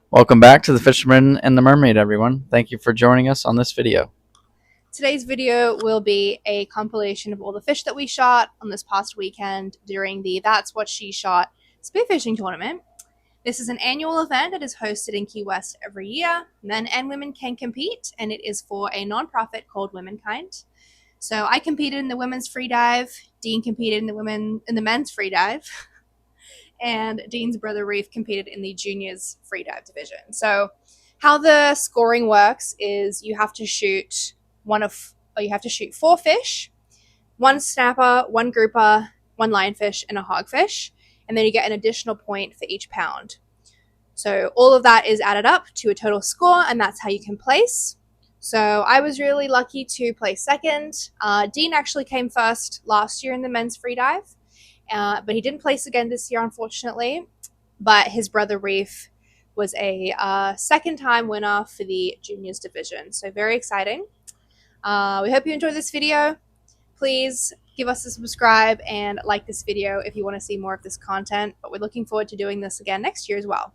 Welcome back to the Fisherman and the Mermaid, everyone. Thank you for joining us on this video. Today's video will be a compilation of all the fish that we shot on this past weekend during the That's What She Shot Spearfishing tournament. This is an annual event that is hosted in Key West every year. Men and women can compete, and it is for a non-profit called Womenkind. So I competed in the women's free dive. Dean competed in the men's free dive. And Dean's brother Reef competed in the juniors free dive division. So how the scoring works is you have to shoot 4 fish, 1 snapper, 1 grouper, 1 lionfish, and a hogfish, and then you get an additional point for each pound. So all of that is added up to a total score, and that's how you can place. So I was really lucky to place second. Dean actually came first last year in the men's free dive, but he didn't place again this year, unfortunately. But his brother Reef was a second-time winner for the juniors division. So very exciting. We hope you enjoyed this video. Please give us a subscribe and like this video if you want to see more of this content. But we're looking forward to doing this again next year as well.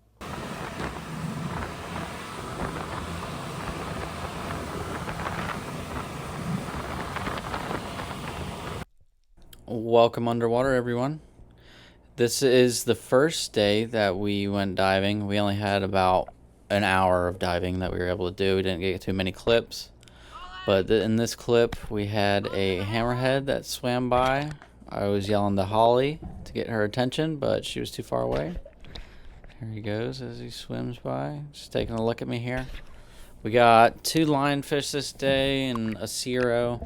Welcome underwater, everyone. This is the first day that we went diving. We only had about an hour of diving that we were able to do. We didn't get too many clips. But in this clip, we had a hammerhead that swam by. I was yelling to Holly to get her attention, but she was too far away. Here he goes as he swims by. Just taking a look at me here. We got 2 lionfish this day and a Cero.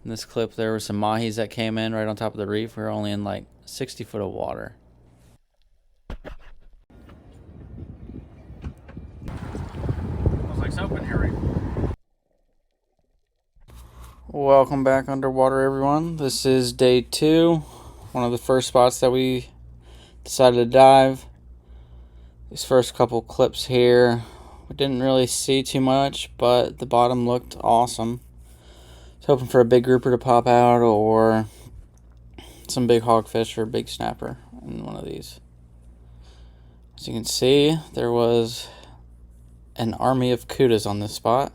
In this clip, there were some mahis that came in right on top of the reef. We were only in like 60 foot of water. Looks like soap in here, right? Welcome back underwater, everyone. This is day 2, one of the first spots that we decided to dive. These first couple clips here, we didn't really see too much, but the bottom looked awesome. I was hoping for a big grouper to pop out or some big hogfish or a big snapper in one of these. As you can see, there was an army of kudas on this spot.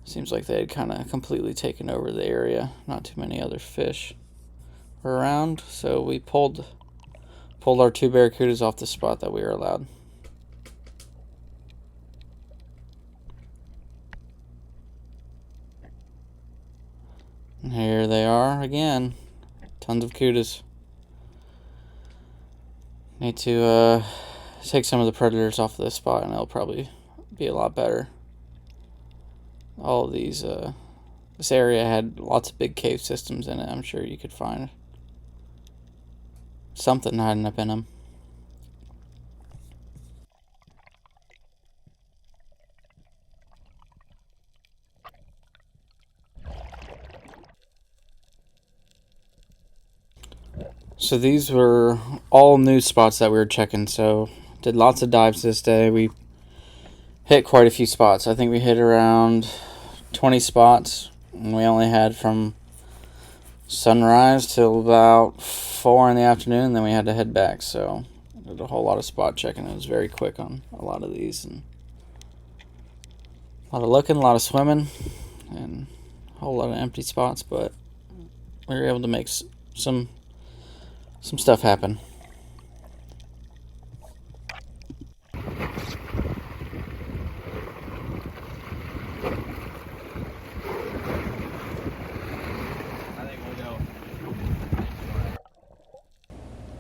Seems like they had kind of completely taken over the area. Not too many other fish were around, so we pulled our 2 barracudas off the spot that we were allowed. And here they are again. Tons of kudas. Need to take some of the predators off of this spot, and it'll probably be a lot better. All of these, this area had lots of big cave systems in it. I'm sure you could find something hiding up in them. So these were all new spots that we were checking. So did lots of dives this day. We hit quite a few spots. I think we hit around 20 spots, and we only had from sunrise till about 4 in the afternoon, and then we had to head back. So did a whole lot of spot checking. It was very quick on a lot of these, and a lot of looking, a lot of swimming, and a whole lot of empty spots, but we were able to make some stuff happen.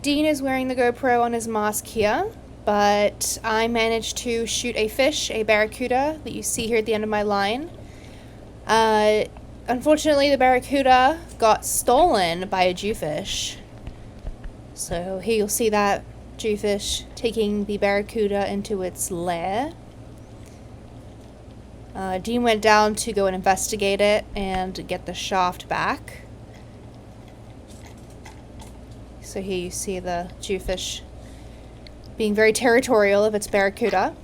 Dean is wearing the GoPro on his mask here, but I managed to shoot a fish, a barracuda, that you see here at the end of my line. Unfortunately, the barracuda got stolen by a jewfish. So here you'll see that jewfish taking the barracuda into its lair. Dean went down to go and investigate it and get the shaft back. So here you see the jewfish being very territorial of its barracuda.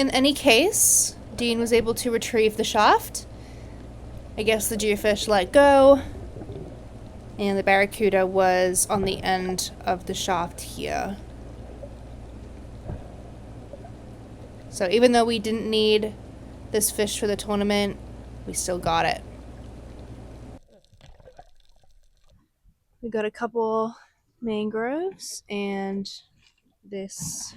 In any case, Dean was able to retrieve the shaft. I guess the geofish let go, and the barracuda was on the end of the shaft here. So even though we didn't need this fish for the tournament, we still got it. We got a couple mangroves, and this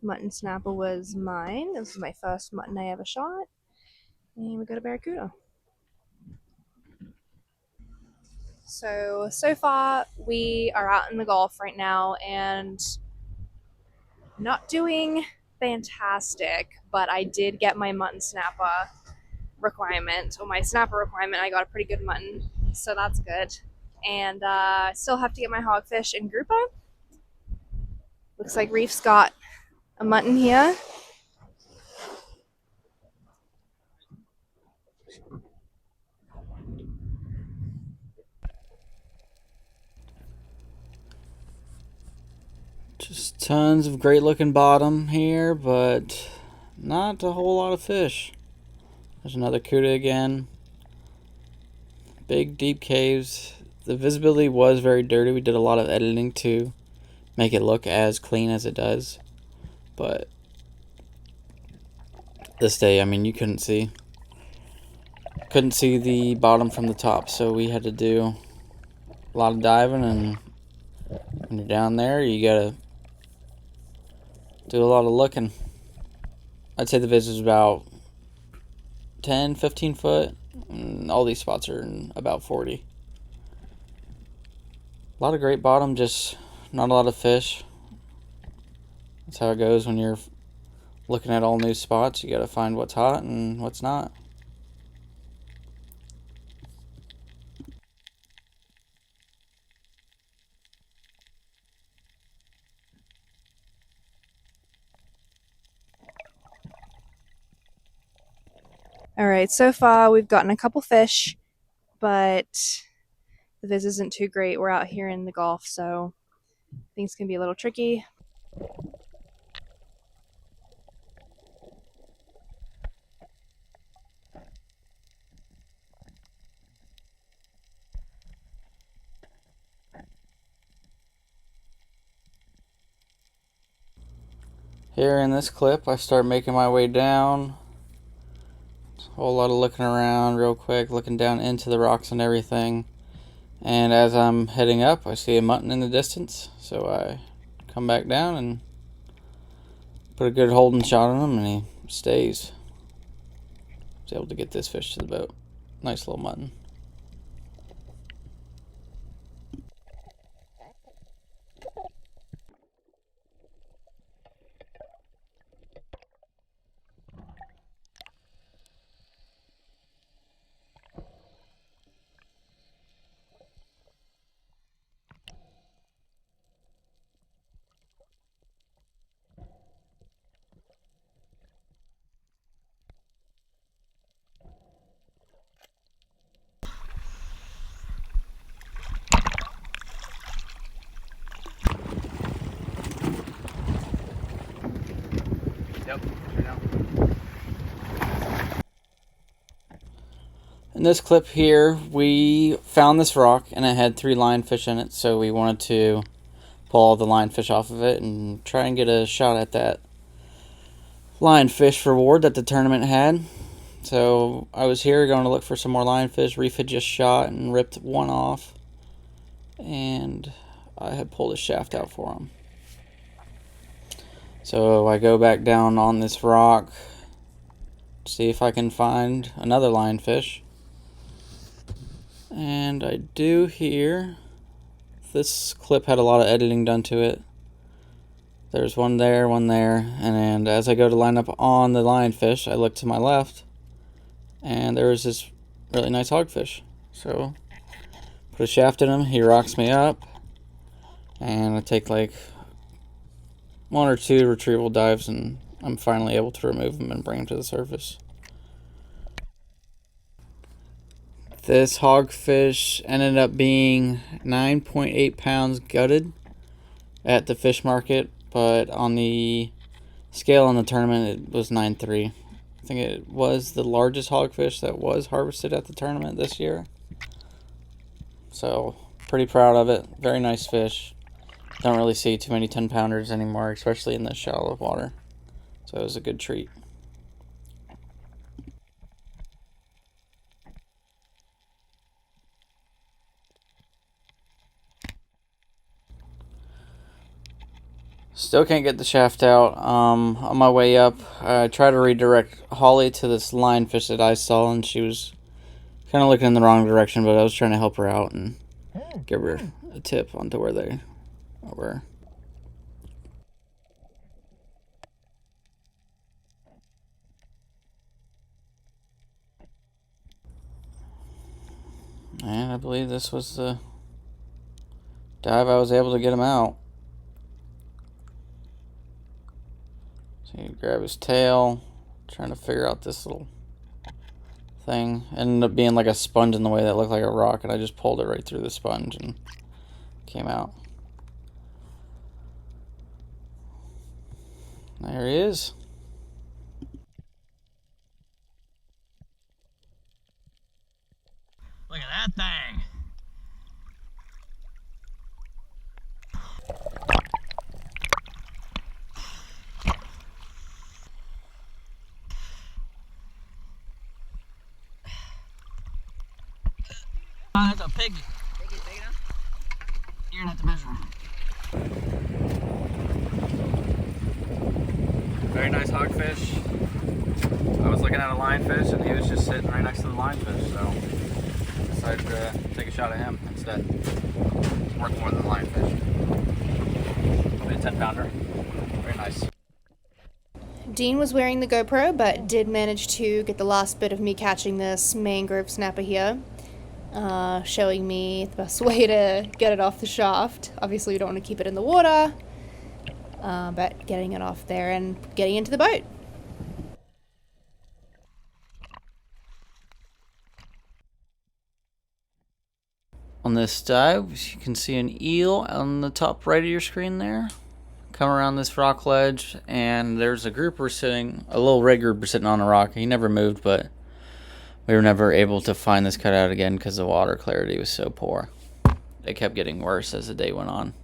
mutton snapper was mine. This was my first mutton I ever shot. And we got a barracuda. So far we are out in the Gulf right now and not doing fantastic, but I did get my mutton snapper requirement, or my snapper requirement. I got a pretty good mutton, so that's good. And still have to get my hogfish and grouper. Looks like Reef's got a mutton here. Just tons of great looking bottom here, but not a whole lot of fish. There's another cuda again. Big deep caves. The visibility was very dirty. We did a lot of editing to make it look as clean as it does. But this day, I mean, you couldn't see the bottom from the top, so we had to do a lot of diving, and when you're down there, you gotta do a lot of looking. I'd say the viz is about 10-15 foot, and all these spots are in about 40. A lot of great bottom, just not a lot of fish. That's how it goes when you're looking at all new spots. You gotta find what's hot and what's not. All right, so far we've gotten a couple fish, but the viz isn't too great. We're out here in the Gulf, so things can be a little tricky. Here in this clip, I start making my way down. A whole lot of looking around real quick, looking down into the rocks and everything. And as I'm heading up, I see a mutton in the distance, so I come back down and put a good holding shot on him, and he stays. I was able to get this fish to the boat. Nice little mutton. Yep, sure now. In this clip here, we found this rock and it had 3 lionfish in it, so we wanted to pull all the lionfish off of it and try and get a shot at that lionfish reward that the tournament had. So I was here going to look for some more lionfish. Reef had just shot and ripped one off, and I had pulled his shaft out for him. So I go back down on this rock, see if I can find another lionfish. And I do here. This clip had a lot of editing done to it. There's one there, and as I go to line up on the lionfish, I look to my left, and there's this really nice hogfish. So put a shaft in him, he rocks me up, and I take like 1 or 2 retrieval dives, and I'm finally able to remove him and bring him to the surface. This hogfish ended up being 9.8 pounds gutted at the fish market, but on the Scale on the tournament, it was 9.3. I think it was the largest hogfish that was harvested at the tournament this year. So, pretty proud of it. Very nice fish. Don't really see too many 10-pounders anymore, especially in this shallow water. So it was a good treat. Still can't get the shaft out. On my way up, I tried to redirect Holly to this lionfish that I saw, and she was kind of looking in the wrong direction, but I was trying to help her out and give her a tip onto where they were. And I believe this was the dive I was able to get him out. So you grab his tail, trying to figure out this little thing. Ended up being like a sponge in the way that looked like a rock, and I just pulled it right through the sponge and came out. There he is. Look at that thing. Oh, that's a piggy. Piggy, big enough? You're gonna have to measure him. Very nice hogfish. I was looking at a lionfish and he was just sitting right next to the lionfish, so I decided to take a shot at him instead. It's worth more than the lionfish. Probably a 10-pounder. Very nice. Dean was wearing the GoPro, but did manage to get the last bit of me catching this mangrove snapper here. Showing me the best way to get it off the shaft. Obviously you don't want to keep it in the water, but getting it off there and getting into the boat. On this dive, you can see an eel on the top right of your screen there. Come around this rock ledge, and there's a grouper sitting, a little red grouper sitting on a rock. He never moved, but we were never able to find this cutout again because the water clarity was so poor. It kept getting worse as the day went on.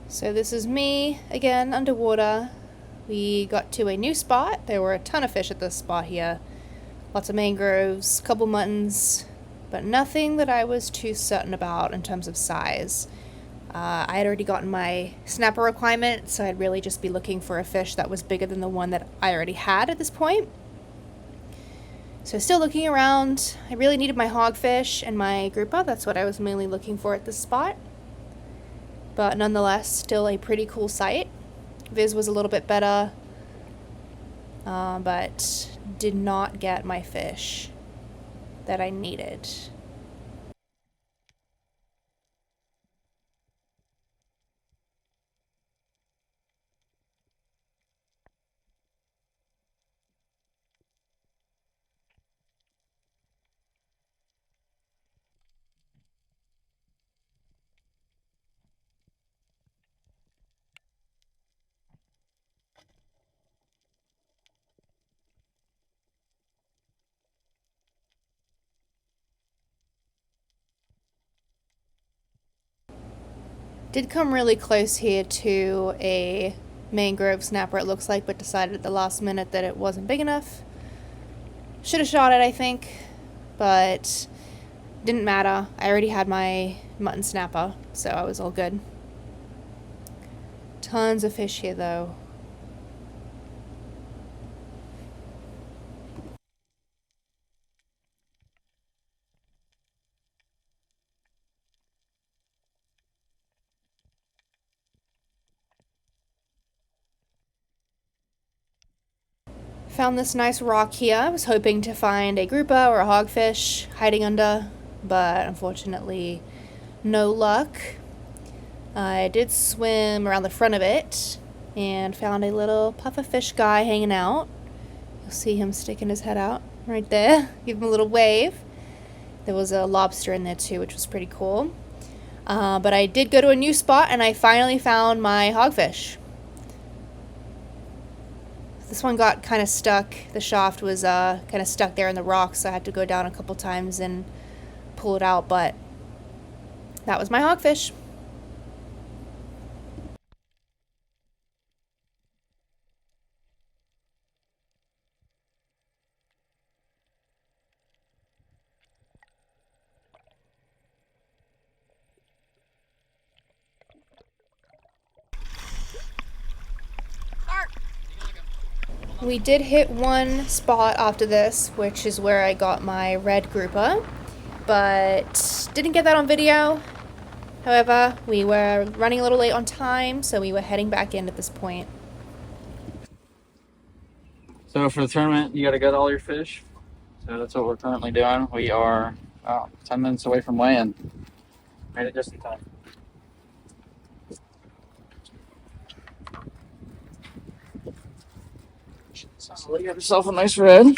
So this is me, again, underwater. We got to a new spot. There were a ton of fish at this spot here. Lots of mangroves, couple muttons, but nothing that I was too certain about in terms of size. I had already gotten my snapper requirement, so I'd really just be looking for a fish that was bigger than the one that I already had at this point. So still looking around. I really needed my hogfish and my grouper. That's what I was mainly looking for at this spot. But nonetheless, still a pretty cool sight. Viz was a little bit better, but did not get my fish that I needed. Did come really close here to a mangrove snapper, it looks like, but decided at the last minute that it wasn't big enough. Should have shot it, I think, but didn't matter. I already had my mutton snapper, so I was all good. Tons of fish here, though. Found this nice rock here. I was hoping to find a grouper or a hogfish hiding under, but unfortunately no luck. I did swim around the front of it and found a little pufferfish guy hanging out. You'll see him sticking his head out right there. Give him a little wave. There was a lobster in there too, which was pretty cool. But I did go to a new spot and I finally found my hogfish. This one got kind of stuck. The shaft was kind of stuck there in the rocks, so I had to go down a couple times and pull it out, but that was my hogfish. We did hit one spot after this, which is where I got my red grouper, but didn't get that on video. However, we were running a little late on time, so we were heading back in at this point. So for the tournament, you got to get all your fish. So that's what we're currently doing. We are about 10 minutes away from weigh-in. Made it just in time. So you have yourself a nice red.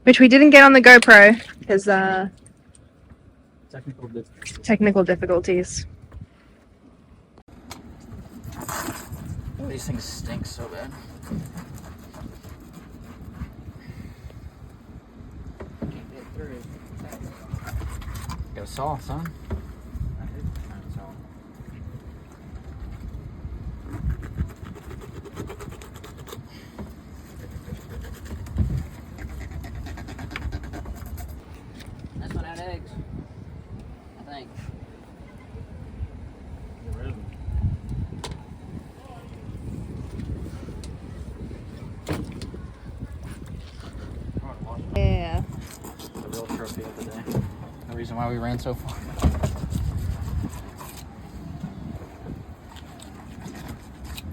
Which we didn't get on the GoPro, because Technical difficulties. technical difficulties. These things stink so bad. Can't get through. Got a saw, son. This one had eggs, I think. Yeah. The real trophy of the day. The reason why we ran so far.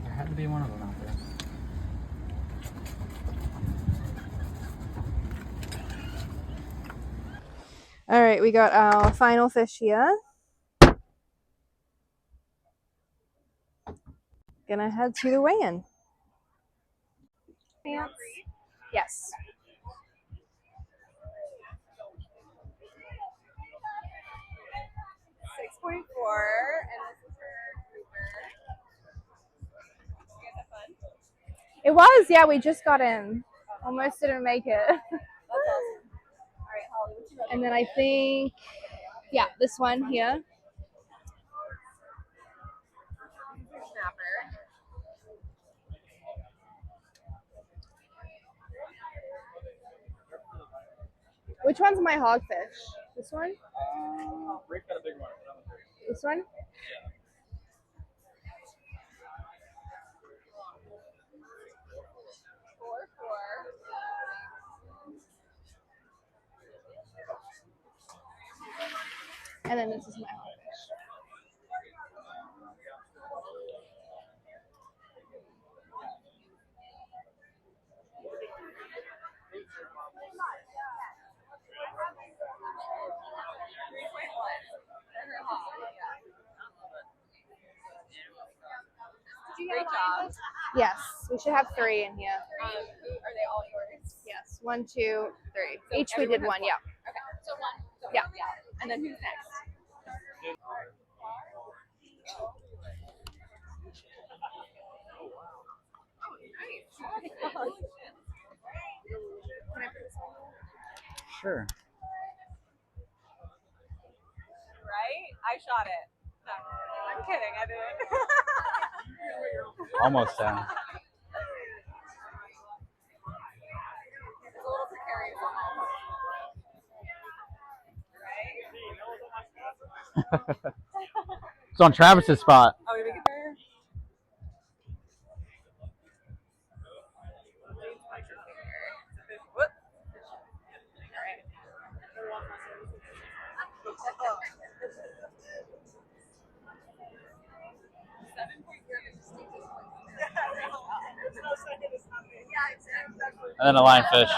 There had to be one of them out there. All right, we got our final fish here. Gonna head to the weigh-in. Yes. .4, and this is her grouper. You guys have fun? It was, yeah, we just got in. Almost didn't make it. That's awesome. All right, Holly, what you ready? And then I think, yeah, this one here. Snapper. Which one's my hogfish? This one? Rick got a big one. This one? And then this is my hogfish. Great job. Yes, we should have 3 in here. Are they all yours? Yes, 1, 2, 3. So Each we did everyone has 1, yeah. Okay, so one. So Yeah. And then who's next? Sure. Right? I shot it. No, I'm kidding. I didn't. Almost down. It's a little precarious. Right? It's on Travis's spot. Oh, we make it there? Whoop. And then a lionfish.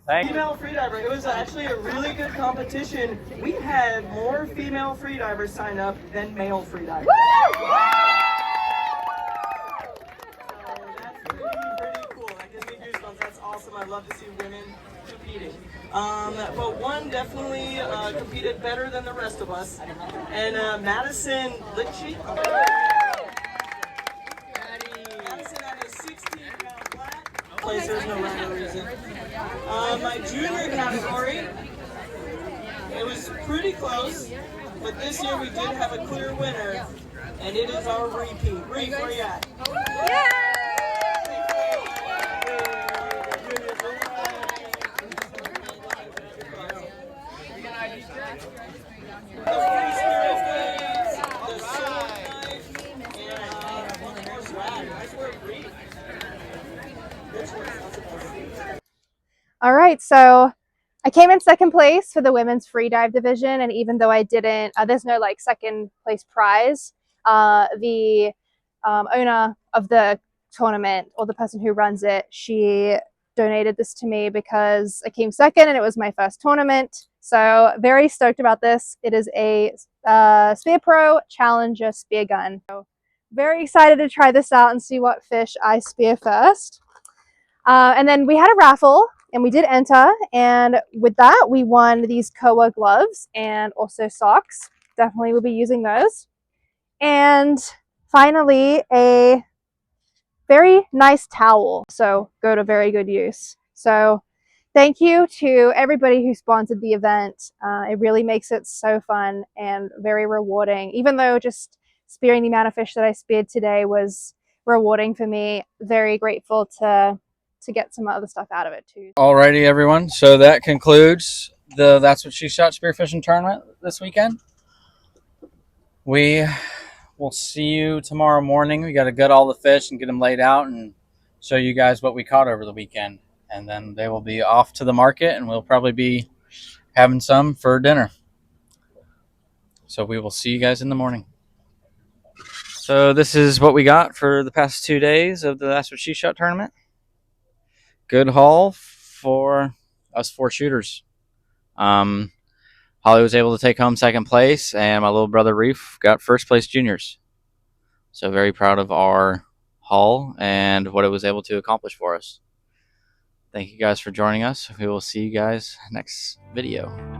Thank you. Female freediver. It was actually a really good competition. We had more female freedivers sign up than male freedivers. I love to see women competing. But one definitely competed better than the rest of us. And Madison Litchi. Madison had a 16-pound flat. Place, there's no rhyme or reason. My junior category, it was pretty close, but this year we did have a clear winner, and it is our repeat. Reef, where you at? All right, so I came in second place for the women's free dive division, and even though I didn't, there's no like second place prize. The owner of the tournament, or the person who runs it, she donated this to me because I came second and it was my first tournament. So very stoked about this. It is a SpearPro Challenger spear gun. So very excited to try this out and see what fish I spear first. And then we had a raffle and we did enter, and with that we won these Koa gloves and also socks. Definitely will be using those. And finally a very nice towel, so go to very good use. So thank you to everybody who sponsored the event. It really makes it so fun and very rewarding. Even though just spearing the amount of fish that I speared today was rewarding for me, very grateful to get some other stuff out of it too. Alrighty, everyone. So that concludes the That's What She Shot Spearfishing tournament this weekend. We will see you tomorrow morning. We got to gut all the fish and get them laid out and show you guys what we caught over the weekend. And then they will be off to the market, and we'll probably be having some for dinner. So we will see you guys in the morning. So this is what we got for the past 2 days of the That's What She Shot tournament. Good haul for us 4 shooters. Holly was able to take home second place, and my little brother Reef got first place juniors. So very proud of our haul and what it was able to accomplish for us. Thank you guys for joining us. We will see you guys next video.